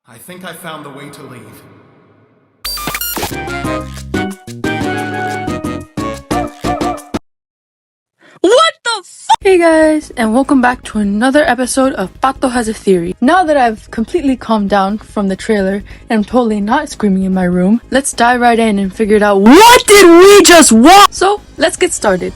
I think I found the way to leave. What the f? Hey guys, and welcome back to another episode of Pato Has a Theory. Now that I've completely calmed down from the trailer and I'm totally not screaming in my room, let's dive right in and figure it out. What did we just watch? So, let's get started.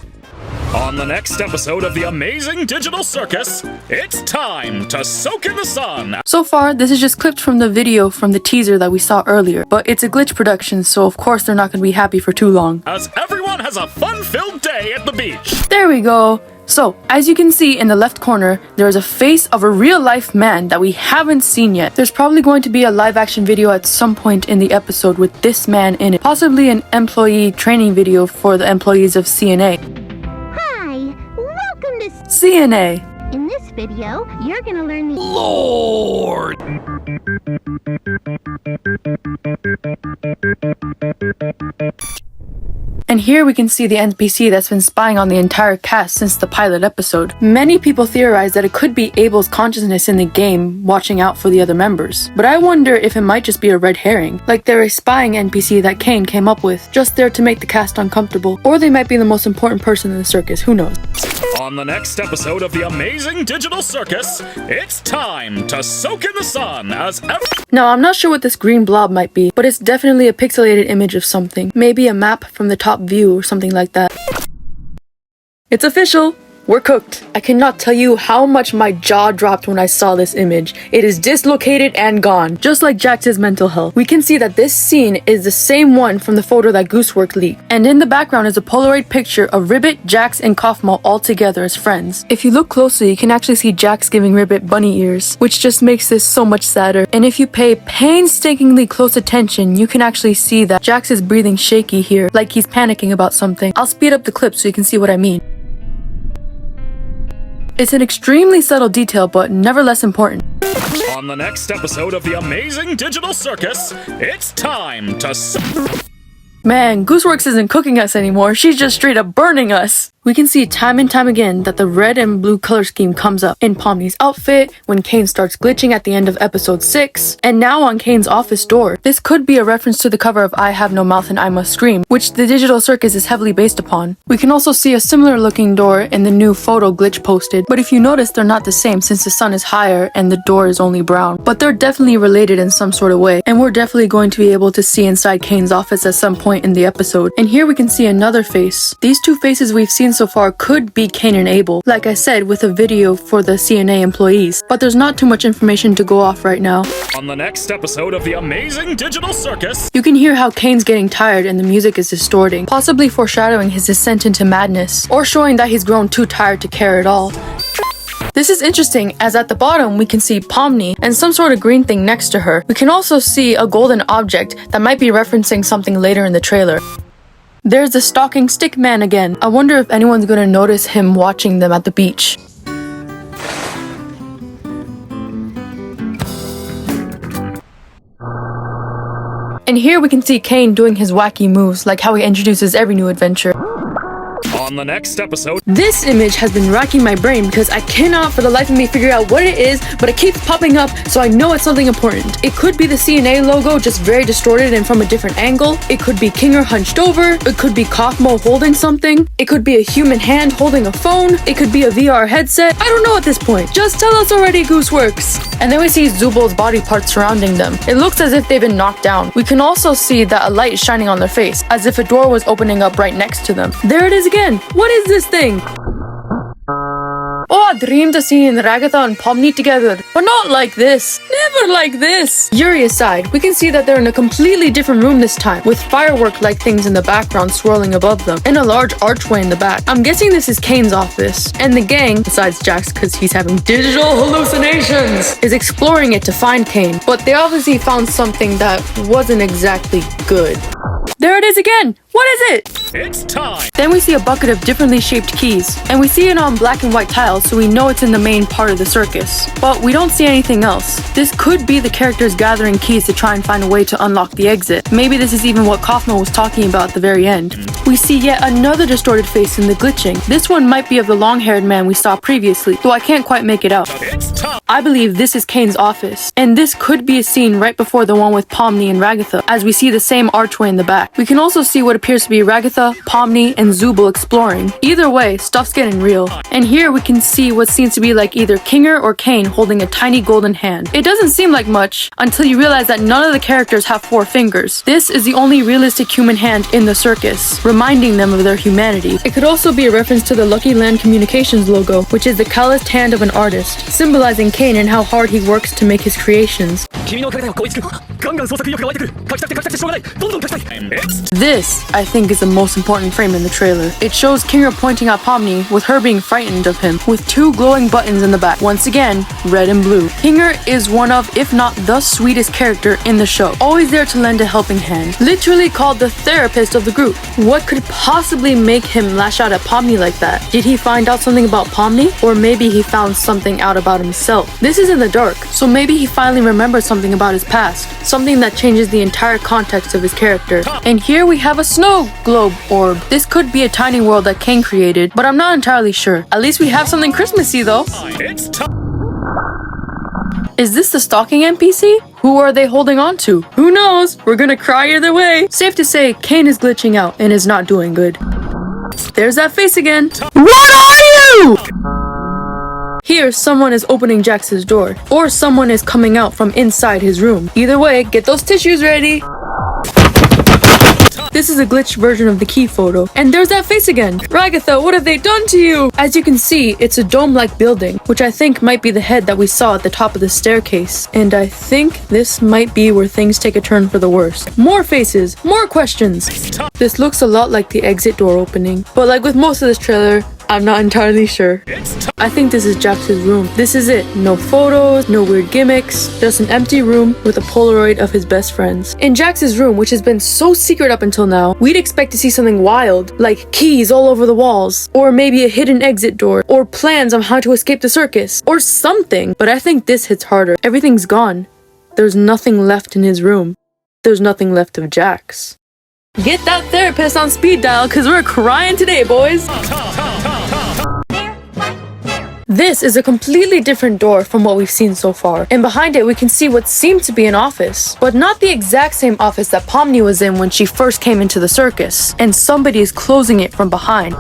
On the next episode of the amazing digital circus, it's time to soak in the sun! So far, this is just clipped from the video from the teaser that we saw earlier, but it's a glitch production, so of course they're not going to be happy for too long. As everyone has a fun-filled day at the beach! There we go! So, as you can see in the left corner, there is a face of a real-life man that we haven't seen yet. There's probably going to be a live-action video at some point in the episode with this man in it. Possibly an employee training video for the employees of CNA. Welcome to CNA. In this video, you're gonna learn the Lord! And here we can see the NPC that's been spying on the entire cast since the pilot episode. Many people theorize that it could be Abel's consciousness in the game watching out for the other members. But I wonder if it might just be a red herring, like they're a spying NPC that Kane came up with, just there to make the cast uncomfortable. Or they might be the most important person in the circus, who knows. On the next episode of the amazing digital circus, it's time to soak in the sun as Now, I'm not sure what this green blob might be, but it's definitely a pixelated image of something. Maybe a map from the top view or something like that. It's official! We're cooked. I cannot tell you how much my jaw dropped when I saw this image. It is dislocated and gone, just like Jax's mental health. We can see that this scene is the same one from the photo that Goosework leaked. And in the background is a Polaroid picture of Ribbit, Jax, and Kaufmo all together as friends. If you look closely, you can actually see Jax giving Ribbit bunny ears, which just makes this so much sadder. And if you pay painstakingly close attention, you can actually see that Jax is breathing shaky here, like he's panicking about something. I'll speed up the clip so you can see what I mean. It's an extremely subtle detail, but nevertheless important. On the next episode of the amazing digital circus, it's time to Man, Gooseworks isn't cooking us anymore, she's just straight up burning us! We can see time and time again that the red and blue color scheme comes up in Pomni's outfit, when Kane starts glitching at the end of episode 6, and now on Kane's office door. This could be a reference to the cover of I Have No Mouth and I Must Scream, which the digital circus is heavily based upon. We can also see a similar looking door in the new photo glitch posted, but if you notice they're not the same since the sun is higher and the door is only brown. But they're definitely related in some sort of way, and we're definitely going to be able to see inside Kane's office at some point in the episode. And here we can see another face. These two faces we've seen so far could be Kane and Abel, like I said, with a video for the CNA employees, but there's not too much information to go off right now. On the next episode of the amazing digital circus, you can hear how Kane's getting tired and the music is distorting, possibly foreshadowing his descent into madness, or showing that he's grown too tired to care at all. This is interesting, as at the bottom we can see Pomni and some sort of green thing next to her. We can also see a golden object that might be referencing something later in the trailer. There's the stalking stick man again. I wonder if anyone's gonna notice him watching them at the beach. And here we can see Kane doing his wacky moves, like how he introduces every new adventure. on the next episode. This image has been racking my brain because I cannot for the life of me figure out what it is, but it keeps popping up, so I know it's something important. It could be the CNA logo, just very distorted and from a different angle. It could be Kinger hunched over. It could be Kaufmo holding something. It could be a human hand holding a phone. It could be a VR headset. I don't know at this point. Just tell us already, Gooseworks. And then we see Zubol's body parts surrounding them. It looks as if they've been knocked down. We can also see that a light is shining on their face, as if a door was opening up right next to them. There it is again. What is this thing? Oh, I dreamed of seeing Ragatha and Pomni together, but not like this. Never like this. Yuri aside, we can see that they're in a completely different room this time, with firework-like things in the background swirling above them, and a large archway in the back. I'm guessing this is Kane's office, and the gang, besides Jax because he's having digital hallucinations, is exploring it to find Kane, but they obviously found something that wasn't exactly good. There it is again! What is it? It's time! Then we see a bucket of differently shaped keys, and we see it on black and white tiles, so we know it's in the main part of the circus. But we don't see anything else. This could be the characters gathering keys to try and find a way to unlock the exit. Maybe this is even what Kaufmo was talking about at the very end. We see yet another distorted face in the glitching. This one might be of the long-haired man we saw previously, though I can't quite make it out. It's time! I believe this is Kane's office, and this could be a scene right before the one with Pomni and Ragatha, as we see the same archway in the back. We can also see what appears to be Ragatha, Pomni, and Zubul exploring. Either way, stuff's getting real. And here we can see what seems to be like either Kinger or Kane holding a tiny golden hand. It doesn't seem like much until you realize that none of the characters have 4 fingers. This is the only realistic human hand in the circus, reminding them of their humanity. It could also be a reference to the Lucky Land Communications logo, which is the calloused hand of an artist, symbolizing Kane and how hard he works to make his creations. This, I think, is the most important frame in the trailer. It shows Kinger pointing at Pomni with her being frightened of him, with 2 glowing buttons in the back. Once again, red and blue. Kinger is one of, if not the sweetest character in the show. Always there to lend a helping hand. Literally called the therapist of the group. What could possibly make him lash out at Pomni like that? Did he find out something about Pomni? Or maybe he found something out about himself? This is in the dark, so maybe he finally remembers something about his past. Something that changes the entire context of his character. And here we have a snow globe orb. This could be a tiny world that Kane created, but I'm not entirely sure. At least we have something Christmassy though. Is this the stalking NPC? Who are they holding on to? Who knows? We're gonna cry either way. Safe to say, Kane is glitching out and is not doing good. There's that face again. What are you? Here, someone is opening Jax's door, or someone is coming out from inside his room. Either way, get those tissues ready. This is a glitched version of the key photo. And there's that face again. Ragatha, what have they done to you? As you can see, it's a dome-like building, which I think might be the head that we saw at the top of the staircase. And I think this might be where things take a turn for the worst. More faces, more questions. This looks a lot like the exit door opening. But like with most of this trailer, I'm not entirely sure. I think this is Jax's room. This is it. No photos, no weird gimmicks, just an empty room with a Polaroid of his best friends. In Jax's room, which has been so secret up until now, we'd expect to see something wild, like keys all over the walls, or maybe a hidden exit door, or plans on how to escape the circus, or something. But I think this hits harder. Everything's gone. There's nothing left in his room. There's nothing left of Jax. Get that therapist on speed dial, cause we're crying today, boys. This is a completely different door from what we've seen so far, and behind it we can see what seemed to be an office, but not the exact same office that Pomni was in when she first came into the circus, and somebody is closing it from behind.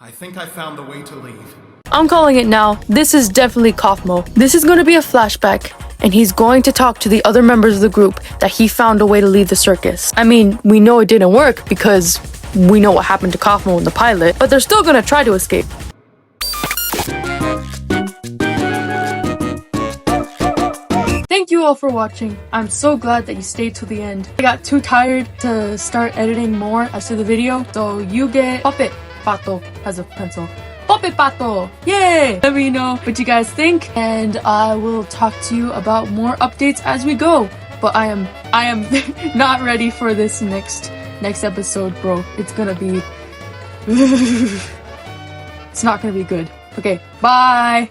I think I found the way to leave. I'm calling it now. This is definitely Kaufmo. This is going to be a flashback, and he's going to talk to the other members of the group that he found a way to leave the circus. I mean, we know it didn't work because we know what happened to Kaufmo in the pilot, but they're still going to try to escape. Thank you all for watching. I'm so glad that you stayed till the end. I got too tired to start editing more as to the video, so you get Puppet Pato as a pencil. Puppet Pato! Yay! Let me know what you guys think, and I will talk to you about more updates as we go. But I am not ready for this next episode, bro. It's gonna be it's not gonna be good. Okay, bye!